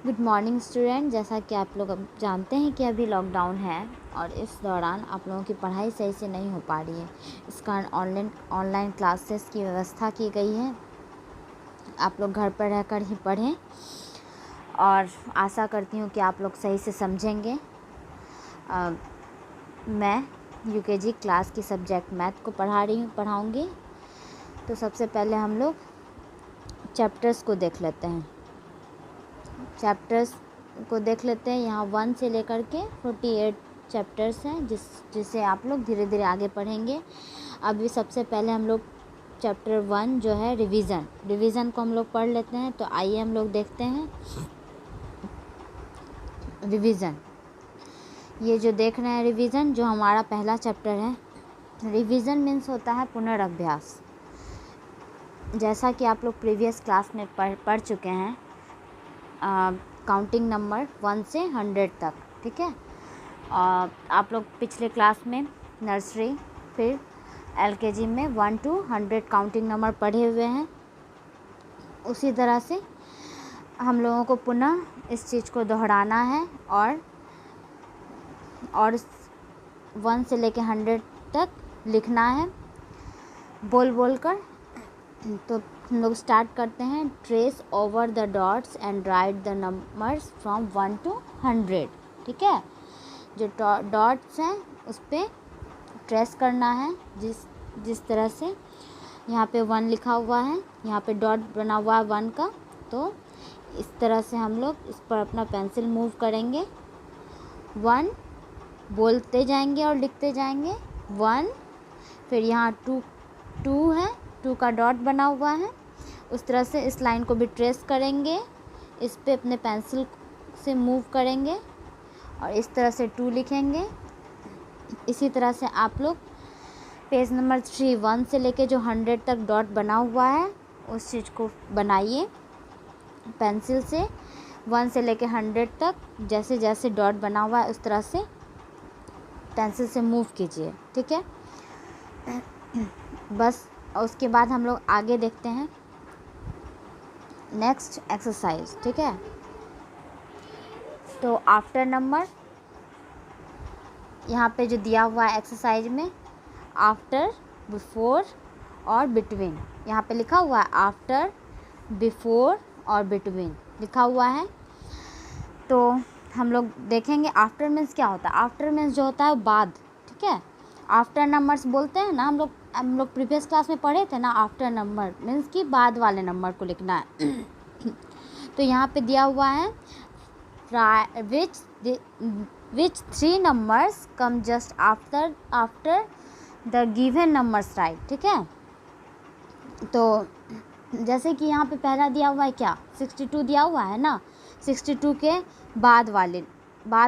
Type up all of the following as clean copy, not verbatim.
Good morning student. जैसा कि आप लोग अब जानते हैं कि अभी लॉकडाउन है और इस दौरान आप लोगों की पढ़ाई सही से नहीं हो पा रही है। इस कारण ऑनलाइन क्लासेस की व्यवस्था की गई है। आप लोग घर पर रहकर ही पढ़ें और आशा करती हूँ कि आप लोग सही से समझेंगे। मैं यूकेजी क्लास की सब्जेक्ट मैथ को पढ़ाऊँगी। तो सबसे पहले हम लोग चैप्टर्स को देख लेते हैं। यहाँ 1 से लेकर के 48 चैप्टर्स हैं जिसे आप लोग धीरे धीरे आगे पढ़ेंगे। अभी सबसे पहले हम लोग चैप्टर 1 जो है रिवीज़न को हम लोग पढ़ लेते हैं। तो आइए हम लोग देखते हैं रिवीज़न। ये जो देख रहे हैं रिवीज़न, जो हमारा पहला चैप्टर है। रिवीज़न मीन्स होता है पुनर्अभ्यास। जैसा कि आप लोग प्रीवियस क्लास में पढ़ चुके हैं, काउंटिंग नंबर 1 से 100 तक, ठीक है। आप लोग पिछले क्लास में नर्सरी फिर एलकेजी में 1 to 100 काउंटिंग नंबर पढ़े हुए हैं। उसी तरह से हम लोगों को पुनः इस चीज़ को दोहराना है और 1 से लेकर 100 तक लिखना है बोल कर। तो हम लोग स्टार्ट करते हैं। Trace over the dots and right the numbers from 1 to 100, ठीक है। जो डॉट्स हैं उस पर ट्रेस करना है। जिस तरह से यहाँ पे 1 लिखा हुआ है, यहाँ पे डॉट बना हुआ है 1 का, तो इस तरह से हम लोग इस पर अपना पेंसिल मूव करेंगे। 1 बोलते जाएंगे और लिखते जाएंगे 1। फिर यहाँ 2 है, 2 का डॉट बना हुआ है। उस तरह से इस लाइन को भी ट्रेस करेंगे, इस पे अपने पेंसिल से मूव करेंगे और इस तरह से 2 लिखेंगे। इसी तरह से आप लोग पेज नंबर 3 1 से लेके जो 100 तक डॉट बना हुआ है उस चीज़ को बनाइए पेंसिल से। 1 से लेके 100 तक जैसे जैसे डॉट बना हुआ है उस तरह से पेंसिल से मूव कीजिए, ठीक है। बस उसके बाद हम लोग आगे देखते हैं नेक्स्ट एक्सरसाइज, ठीक है। तो आफ्टर नंबर यहाँ पे जो दिया हुआ है एक्सरसाइज में, आफ्टर, बिफोर और बिटवीन, यहाँ पे लिखा हुआ है आफ्टर, बिफोर और बिटवीन लिखा हुआ है। तो हम लोग देखेंगे आफ्टर मीन्स क्या होता है। आफ्टर मीन्स जो होता है बाद, ठीक है। आफ्टर नंबर्स बोलते हैं ना, हम लोग प्रीवियस क्लास में पढ़े थे ना। आफ्टर नंबर मीन्स कि बाद वाले नंबर को लिखना है। तो यहाँ पे दिया हुआ है which 3 numbers come just after the given numbers, right, ठीक है। तो जैसे कि यहाँ पे पहला दिया हुआ है क्या, 62 दिया हुआ है ना। 62 के बाद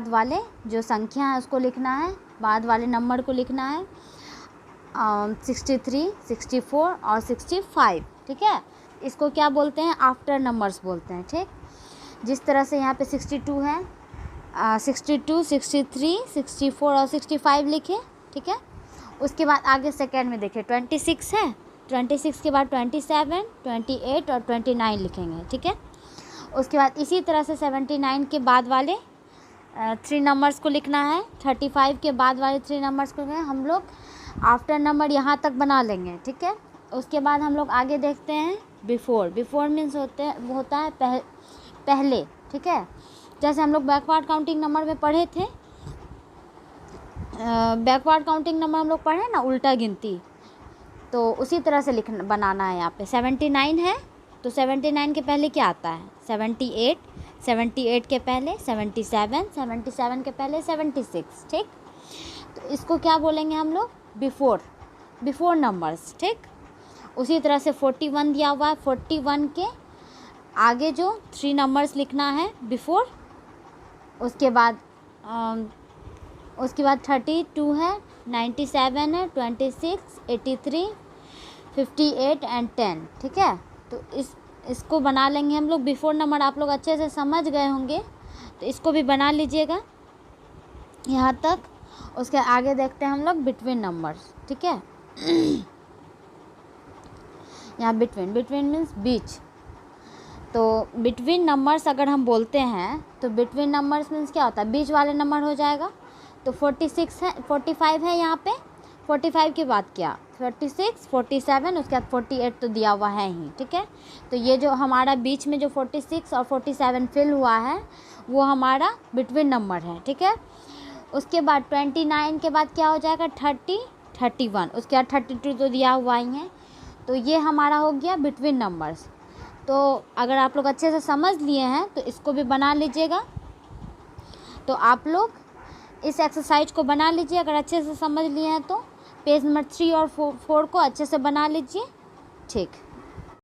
वाले जो संख्या है उसको लिखना है, बाद वाले नंबर को लिखना है। 63, 64 और 65, ठीक है। इसको क्या बोलते हैं, आफ्टर नंबर्स बोलते हैं, ठीक। जिस तरह से यहाँ पे 62 है, 62, 63, 64 और 65 लिखे, ठीक है। उसके बाद आगे सेकेंड में देखें 26 है, 26 के बाद 27, 28 और 29 लिखेंगे, ठीक है। उसके बाद इसी तरह से 79 के बाद वाले 3 नंबर्स को लिखना है। 35 के बाद वाले 3 नंबर्स को हम लोग आफ्टर नंबर यहाँ तक बना लेंगे, ठीक है। उसके बाद हम लोग आगे देखते हैं बिफोर मीन्स होता है पहले, ठीक है। जैसे हम लोग बैकवर्ड काउंटिंग नंबर में पढ़े थे, बैकवर्ड काउंटिंग नंबर हम लोग पढ़े ना, उल्टा गिनती। तो उसी तरह से बनाना है। यहाँ पे 79 है तो 79 के पहले क्या आता है, 78, 78 के पहले 77, 77 के पहले 76, ठीक। तो इसको क्या बोलेंगे हम लोग, बिफोर नंबर्स, ठीक। उसी तरह से 41 दिया हुआ है, 41 के आगे जो 3 नंबर्स लिखना है बिफोर। उसके बाद 32 है, 97 है, 26, 83, 58 एंड 10, ठीक है। तो इसको बना लेंगे हम लोग बिफोर नंबर। आप लोग अच्छे से समझ गए होंगे, तो इसको भी बना लीजिएगा यहाँ तक। उसके आगे देखते हैं हम लोग बिटवीन नंबर्स, ठीक है। यहाँ बिटवीन मीन्स बीच। तो बिटवीन नंबर्स अगर हम बोलते हैं तो बिटवीन नंबर्स मीन्स क्या होता है, बीच वाले नंबर हो जाएगा। तो 46 है, 45 है यहाँ पे, 45 की बात किया, 46, 47, उसके बाद 48 तो दिया हुआ है ही, ठीक है। तो ये जो हमारा बीच में जो 46 और 47 फिल हुआ है वो हमारा बिटवीन नंबर है, ठीक है। उसके बाद 29 के बाद क्या हो जाएगा, 30, 31, उसके बाद 32 तो दिया हुआ ही है। तो ये हमारा हो गया बिटवीन नंबर्स। तो अगर आप लोग अच्छे से समझ लिए हैं तो इसको भी बना लीजिएगा। तो आप लोग इस एक्सरसाइज को बना लीजिए, अगर अच्छे से समझ लिए हैं तो पेज नंबर 3 और 4 को अच्छे से बना लीजिए, ठीक।